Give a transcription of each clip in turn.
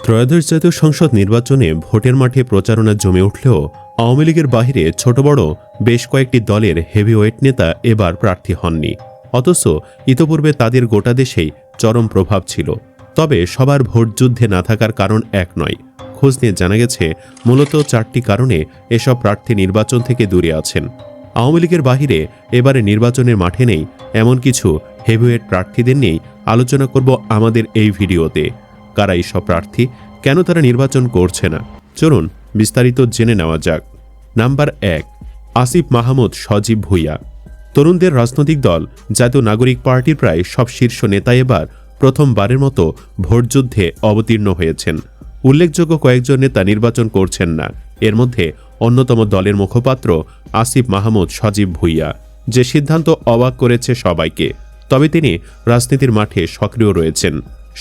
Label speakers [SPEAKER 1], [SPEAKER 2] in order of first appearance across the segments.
[SPEAKER 1] ত্রয়োদশ জাতীয় সংসদ নির্বাচনে ভোটের মাঠে প্রচারণা জমে উঠলেও আওয়ামী লীগের বাহিরে ছোট বড় বেশ কয়েকটি দলের হেভিওয়েট নেতা এবার প্রার্থী হননি। অথচ ইতপূর্বে তাদের গোটা দেশেই চরম প্রভাব ছিল। তবে সবার ভোটযুদ্ধে না থাকার কারণ এক নয়। খোঁজ নিয়ে জানা গেছে মূলত 4টি কারণে এসব প্রার্থী নির্বাচন থেকে দূরে আছেন। আওয়ামী লীগের বাহিরে এবারে নির্বাচনের মাঠে নেই এমন কিছু হেভিওয়েট প্রার্থীদের নিয়েই আলোচনা করব আমাদের এই ভিডিওতে। কারা এইসব প্রার্থী, কেন তারা নির্বাচন করছে না, চলুন বিস্তারিত জেনে নেওয়া যাক। নাম্বার 1, আসিফ মাহমুদ সজীব ভুঁইয়া। তরুণদের রাজনৈতিক দল জাতীয় নাগরিক পার্টির প্রায় সব শীর্ষ নেতা এবার প্রথমবারের মতো ভোটযুদ্ধে অবতীর্ণ হয়েছেন। উল্লেখযোগ্য কয়েকজন নেতা নির্বাচন করছেন না। এর মধ্যে অন্যতম দলের মুখপাত্র আসিফ মাহমুদ সজীব ভুঁইয়া, যে সিদ্ধান্ত অবাক করেছে সবাইকে। তবে তিনি রাজনীতির মাঠে সক্রিয় রয়েছেন।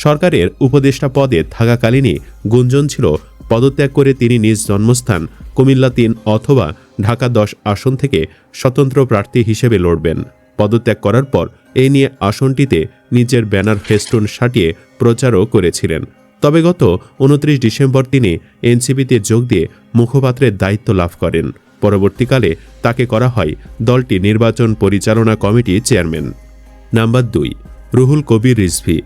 [SPEAKER 1] সরকারের উপদেষ্টা পদে থাকাকালীনই গুঞ্জন ছিল পদত্যাগ করে তিনি নিজ জন্মস্থান কুমিল্লা 3 অথবা ঢাকা 10 আসন থেকে স্বতন্ত্র প্রার্থী হিসেবে লড়বেন। পদত্যাগ করার পর এই নিয়ে আসনটিতে নিজের ব্যানার ফেস্টুন সাটিয়ে প্রচারও করেছিলেন। তবে গত 29 ডিসেম্বর তিনি এনসিপিতে যোগ দিয়ে মুখপাত্রের দায়িত্ব লাভ করেন। পরবর্তীকালে তাকে করা হয় দলটির নির্বাচন পরিচালনা কমিটির চেয়ারম্যান। নাম্বার 2, রুহুল কবির রিজভী।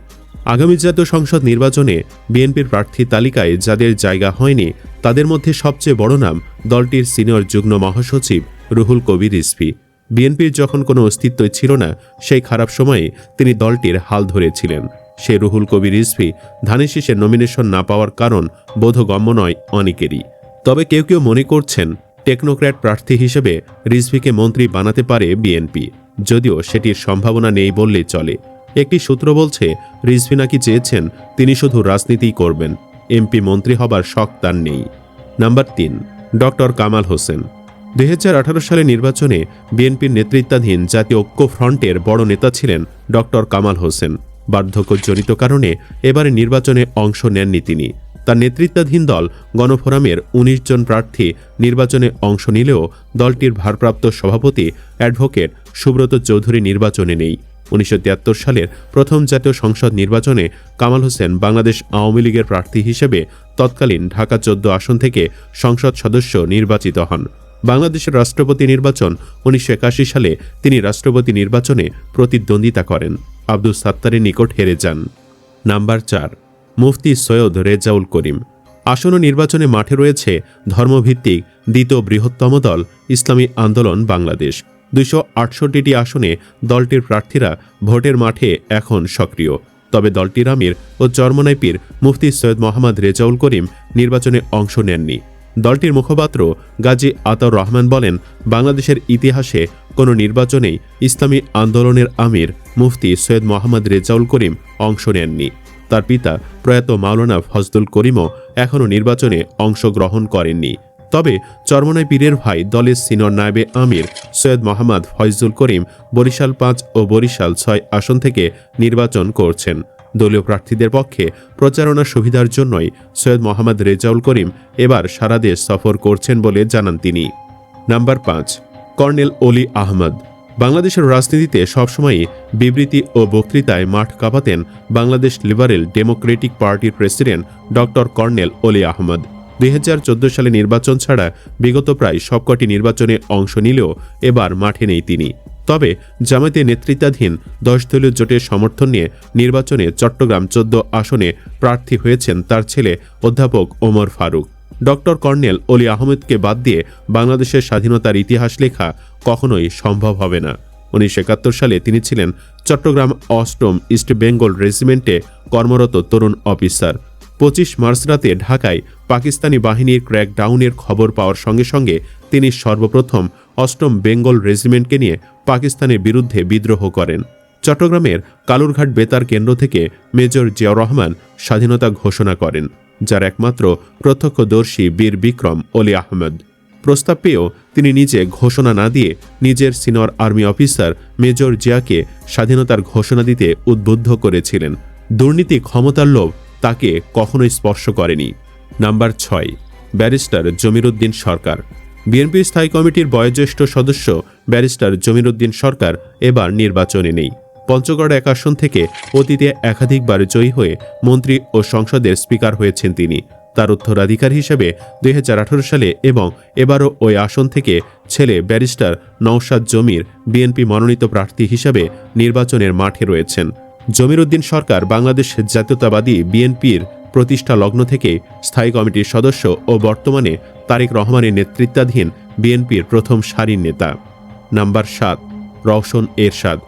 [SPEAKER 1] আগামী জাতীয় সংসদ নির্বাচনে বিএনপির প্রার্থী তালিকায় যাদের জায়গা হয়নি তাদের মধ্যে সবচেয়ে বড় নাম দলটির সিনিয়র যুগ্ম মহাসচিব রুহুল কবির রিজভী। বিএনপির যখন কোনো অস্তিত্বই ছিল না, সেই খারাপ সময়ে তিনি দলটির হাল ধরেছিলেন। সে রুহুল কবির রিজভী ধানের শীষে নমিনেশন না পাওয়ার কারণ বোধগম্য নয় অনেকেরই। তবে কেউ কেউ মনে করছেন টেকনোক্র্যাট প্রার্থী হিসেবে রিজভীকে মন্ত্রী বানাতে পারে বিএনপি, যদিও সেটির সম্ভাবনা নেই বললেই চলে। একটি সূত্র বলছে রিজভী নাকি চেয়েছেন তিনি শুধু রাজনীতিই করবেন, এমপি মন্ত্রী হবার শখ তার নেই। Number 3, doctor Kamal Hossain. 2018 সালে নির্বাচনে বিএনপির নেতৃত্বাধীন জাতীয় ঐক্য ফ্রন্টের বড় নেতা ছিলেন ডক্টর কামাল হোসেন। বার্ধক্যজনিত কারণে এবারে নির্বাচনে অংশ নেননি তিনি। তার নেতৃত্বাধীন দল গণফোরামের 19 জন প্রার্থী নির্বাচনে অংশ নিলেও দলটির ভারপ্রাপ্ত সভাপতি অ্যাডভোকেট সুব্রত চৌধুরী নির্বাচনে নেই। 1973 সালের প্রথম জাতীয় সংসদ নির্বাচনে কামাল হোসেন বাংলাদেশ আওয়ামী লীগের প্রার্থী হিসেবে তৎকালীন ঢাকা 14 আসন থেকে সংসদ সদস্য নির্বাচিত হন। বাংলাদেশের রাষ্ট্রপতি নির্বাচন 1981 সালে তিনি রাষ্ট্রপতি নির্বাচনে প্রতিদ্বন্দ্বিতা করেন। আব্দুল সাত্তারের নিকট হেরে যান। নাম্বার 4, মুফতি সৈয়দ রেজাউল করিম। আসন্ন নির্বাচনে মাঠে রয়েছে ধর্মভিত্তিক দ্বিতীয় বৃহত্তম দল ইসলামী আন্দোলন বাংলাদেশ। 268টি আসনে দলটির প্রার্থীরা ভোটের মাঠে এখন সক্রিয়। তবে দলটির আমির ও চরমনাই পীর মুফতি সৈয়দ মোহাম্মদ রেজাউল করিম নির্বাচনে অংশ নেননি। দলটির মুখপাত্র গাজী আতাউর রহমান বলেন, বাংলাদেশের ইতিহাসে কোনো নির্বাচনেই ইসলামী আন্দোলনের আমির মুফতি সৈয়দ মোহাম্মদ রেজাউল করিম অংশ নেননি। তার পিতা প্রয়াত মাওলানা ফজলুল করিমও এখনও নির্বাচনে অংশগ্রহণ করেননি। তবে চরমনাই পীরের ভাই দলের সিনিয়র নায়েবে আমির সৈয়দ মোহাম্মদ ফয়জুল করিম বরিশাল 5 ও বরিশাল 6 আসন থেকে নির্বাচন করছেন। দলীয় প্রার্থীদের পক্ষে প্রচারণার সুবিধার জন্যই সৈয়দ মোহাম্মদ রেজাউল করিম এবার সারা দেশ সফর করছেন বলে জানান তিনি। নাম্বার 5, কর্নেল অলি আহমদ। বাংলাদেশের রাজনীতিতে সবসময়ই বিবৃতি ও বক্তৃতায় মাঠ কাঁপাতেন বাংলাদেশ লিবারেল ডেমোক্রেটিক পার্টির প্রেসিডেন্ট ডক্টর কর্নেল অলি আহমদ। 2014 সালে নির্বাচন ছাড়া বিগত প্রায় সবকটি নির্বাচনে অংশ নিলেও এবার মাঠে নেই তিনি। তবে জামায়াতের নেতৃত্বাধীন 10 দলীয় জোটের সমর্থন নিয়ে নির্বাচনে চট্টগ্রাম 14 আসনে প্রার্থী হয়েছেন তার ছেলে অধ্যাপক ওমর ফারুক। ডক্টর কর্নেল অলি আহমেদকে বাদ দিয়ে বাংলাদেশের স্বাধীনতার ইতিহাস লেখা কখনোই সম্ভব হবে না। 1971 সালে তিনি ছিলেন চট্টগ্রাম 8ম ইস্ট বেঙ্গল রেজিমেন্টে কর্মরত তরুণ অফিসার। 25 মার্চ রাতে ঢাকায় পাকিস্তানি বাহিনীর ক্র্যাকডাউনের খবর পাওয়ার সঙ্গে সঙ্গে তিনি সর্বপ্রথম 8ম বেঙ্গল রেজিমেন্টকে নিয়ে পাকিস্তানের বিরুদ্ধে বিদ্রোহ করেন। চট্টগ্রামের কালুরঘাট বেতার কেন্দ্র থেকে মেজর জিয়াউর রহমান স্বাধীনতা ঘোষণা করেন, যার একমাত্র প্রত্যক্ষদর্শী বীর বিক্রম অলি আহমদ। প্রস্তাব পেয়েও তিনি নিজে ঘোষণা না দিয়ে নিজের সিনিয়র আর্মি অফিসার মেজর জিয়াকে স্বাধীনতার ঘোষণা দিতে উদ্বুদ্ধ করেছিলেন। দুর্নীতি, ক্ষমতার লোভ তাকে কখনোই স্পর্শ করেনি। নাম্বার 6, ব্যারিস্টার জমির উদ্দিন সরকার। বিএনপি স্থায়ী কমিটির বয়োজ্যেষ্ঠ সদস্য ব্যারিস্টার জমির উদ্দিন সরকার এবার নির্বাচনে নেই। পঞ্চগড় এক আসন থেকে অতীতে একাধিকবার জয়ী হয়ে মন্ত্রী ও সংসদের স্পিকার হয়েছেন তিনি। তার উত্তরাধিকার হিসেবে 2018 সালে এবং এবারও ওই আসন থেকে ছেলে ব্যারিস্টার নওশাদ জমির বিএনপি মনোনীত প্রার্থী হিসেবে নির্বাচনের মাঠে রয়েছেন। জমির উদ্দিন সরকার বাংলাদেশ জাতীয়তাবাদী বিএনপির প্রতিষ্ঠা লগ্ন থেকে স্থায়ী কমিটির সদস্য ও বর্তমানে তারেক রহমানের নেতৃত্বাধীন বিএনপির প্রথম সারির নেতা। নাম্বার 7, রওশন এরশাদ।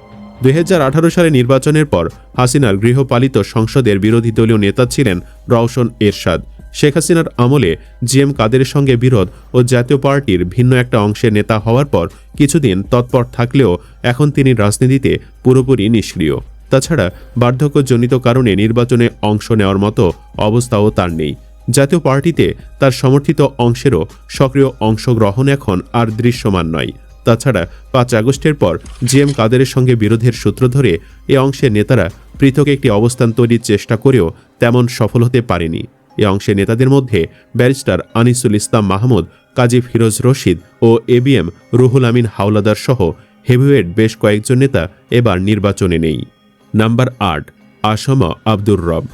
[SPEAKER 1] 2018 সালে নির্বাচনের পর হাসিনার গৃহপালিত সংসদের বিরোধী দলীয় নেতা ছিলেন রওশন এরশাদ। শেখ হাসিনার আমলে জিএম কাদেরের সঙ্গে বিরোধ ও জাতীয় পার্টির ভিন্ন একটা অংশের নেতা হওয়ার পর কিছুদিন তৎপর থাকলেও এখন তিনি রাজনীতিতে পুরোপুরি নিষ্ক্রিয়। তাছাড়া বার্ধক্যজনিত কারণে নির্বাচনে অংশ নেওয়ার মতো অবস্থাও তার নেই। জাতীয় পার্টিতে তার সমর্থিত অংশেরও সক্রিয় অংশগ্রহণ এখন আর দৃশ্যমান নয়। তাছাড়া 5 আগস্টের পর জিএম কাদেরের সঙ্গে বিরোধের সূত্র ধরে এ অংশের নেতারা পৃথক একটি অবস্থান তৈরির চেষ্টা করেও তেমন সফল হতে পারেনি। এ অংশের নেতাদের মধ্যে ব্যারিস্টার আনিসুল ইসলাম মাহমুদ, কাজী ফিরোজ রশিদ ও এবিএম রুহুল আমিন হাওলাদার সহ হেভিওয়েট বেশ কয়েকজন নেতা এবার নির্বাচনে নেই। নাম্বার 8, আসম আব্দুর রব।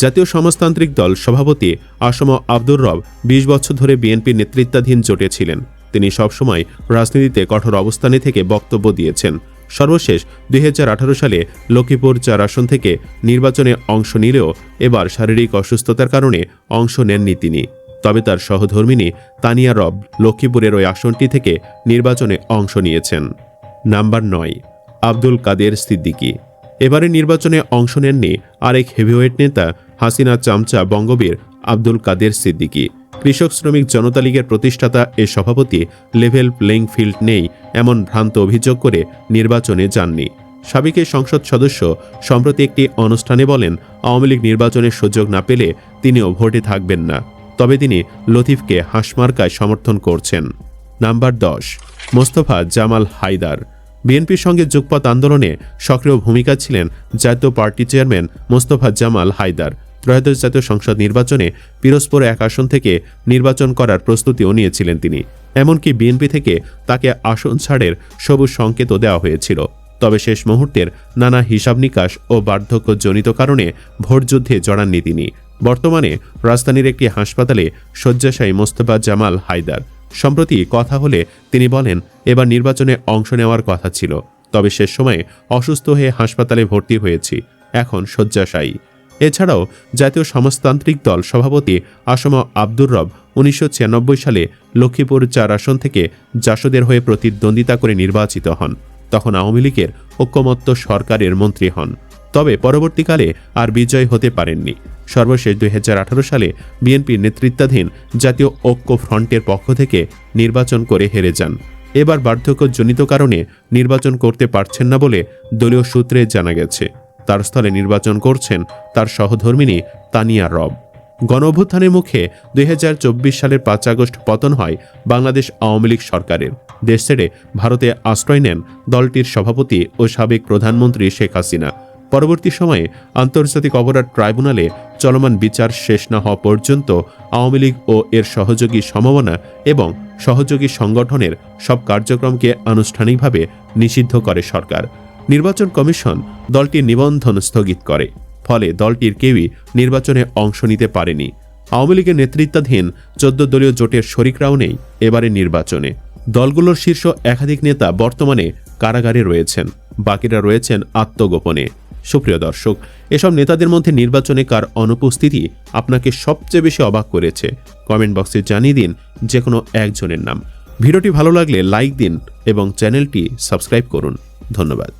[SPEAKER 1] জাতীয় সমাজতান্ত্রিক দল সভাপতি আসম আব্দুর রব 20 বছর ধরে বিএনপির নেতৃত্বাধীন জোটে ছিলেন। তিনি সবসময় রাজনীতিতে কঠোর অবস্থানে থেকে বক্তব্য দিয়েছেন। সর্বশেষ 2018 সালে লক্ষ্মীপুর 4 আসন থেকে নির্বাচনে অংশ নিলেও এবার শারীরিক অসুস্থতার কারণে অংশ নেননি তিনি। তবে তার সহধর্মিনী তানিয়া রব লক্ষ্মীপুরের ওই আসনটি থেকে নির্বাচনে অংশ নিয়েছেন। নাম্বার 9, আব্দুল কাদের সিদ্দিকী। এবারে নির্বাচনে অংশ নেননি আরেক হেভিওয়েট নেতা হাসিনা চামচা বঙ্গবীর আব্দুল কাদের সিদ্দিকী। কৃষক শ্রমিক জনতা লীগের প্রতিষ্ঠাতা এ সভাপতি লেভেল প্লেইং ফিল্ড নেই এমন ভ্রান্ত অভিযোগ করে নির্বাচনে যাননি। সাবেক সংসদ সদস্য সম্প্রতি একটি অনুষ্ঠানে বলেন, আওয়ামী লীগ নির্বাচনের সুযোগ না পেলে তিনিও ভোটে থাকবেন না। তবে তিনি লতিফকে হাঁসমার্কায় সমর্থন করছেন। নাম্বার 10, মোস্তফা জামাল হায়দার। বিএনপির সঙ্গে যুগপৎ আন্দোলনে সক্রিয় ভূমিকা ছিলেন জাতীয় পার্টি চেয়ারম্যান মোস্তফা জামাল হায়দার। ত্রয়োদশ জাতীয় সংসদ নির্বাচনে পিরোজপুর 1 আসন থেকে নির্বাচন করার প্রস্তুতিও নিয়েছিলেন তিনি। এমনকি বিএনপি থেকে তাকে আসন ছাড়ের সবুজ সংকেতও দেওয়া হয়েছিল। তবে শেষ মুহূর্তের নানা হিসাব নিকাশ ও বার্ধক্যজনিত কারণে ভোটযুদ্ধে জড়াননি তিনি। বর্তমানে রাজধানীর একটি হাসপাতালে শয্যাশায়ী মোস্তফা জামাল হায়দার। সম্প্রতি কথা হলে তিনি বলেন, এবার নির্বাচনে অংশ নেওয়ার কথা ছিল, তবে শেষ সময়ে অসুস্থ হয়ে হাসপাতালে ভর্তি হয়েছি, এখন শয্যাশায়ী। এছাড়াও জাতীয় সমাজতান্ত্রিক দল সভাপতি আসম আব্দুর রব 1996 সালে লক্ষ্মীপুর 4 আসন থেকে জাসদের হয়ে প্রতিদ্বন্দ্বিতা করে নির্বাচিত হন। তখন আওয়ামী লীগের ঐক্যমত্য সরকারের মন্ত্রী হন। তবে পরবর্তীকালে আর বিজয় হতে পারেননি। সর্বশেষ 2018 সালে বিএনপির নেতৃত্বাধীন জাতীয় ঐক্য ফ্রন্টের পক্ষ থেকে নির্বাচন করে হেরে যান। এবার বার্ধক্যজনিত কারণে নির্বাচন করতে পারছেন না বলে দলীয় সূত্রে জানা গেছে। তার স্থলে নির্বাচন করছেন তার সহধর্মিনী তানিয়া রব। গণঅভ্যুত্থানের মুখে 2024 সালের 5 আগস্ট পতন হয় বাংলাদেশ আওয়ামী লীগ সরকারের। দেশ ছেড়ে ভারতে আশ্রয় নেন দলটির সভাপতি ও সাবেক প্রধানমন্ত্রী শেখ হাসিনা। পরবর্তী সময়ে আন্তর্জাতিক অপরাধ ট্রাইব্যুনালে চলমান বিচার শেষ না হওয়া পর্যন্ত আওয়ামী লীগ ও এর সহযোগী সমমনা এবং সহযোগী সংগঠনের সব কার্যক্রমকে আনুষ্ঠানিকভাবে নিষিদ্ধ করে সরকার। নির্বাচন কমিশন দলটির নিবন্ধন স্থগিত করে। ফলে দলটির কেউই নির্বাচনে অংশ নিতে পারেনি। আওয়ামী লীগের নেতৃত্বাধীন 14 দলীয় জোটের শরিকরাও নেই এবারে নির্বাচনে। দলগুলোর শীর্ষ একাধিক নেতা বর্তমানে কারাগারে রয়েছেন, বাকিরা রয়েছেন আত্মগোপনে। সুপ্রিয় দর্শক, এসব নেতাদের মধ্যে নির্বাচনে কার অনুপস্থিতি আপনাকে সবচেয়ে বেশি অবাক করেছে? কমেন্ট বক্সে জানিয়ে দিন যে কোনো একজনের নাম। ভিডিওটি ভালো লাগলে লাইক দিন এবং চ্যানেলটি সাবস্ক্রাইব করুন। ধন্যবাদ।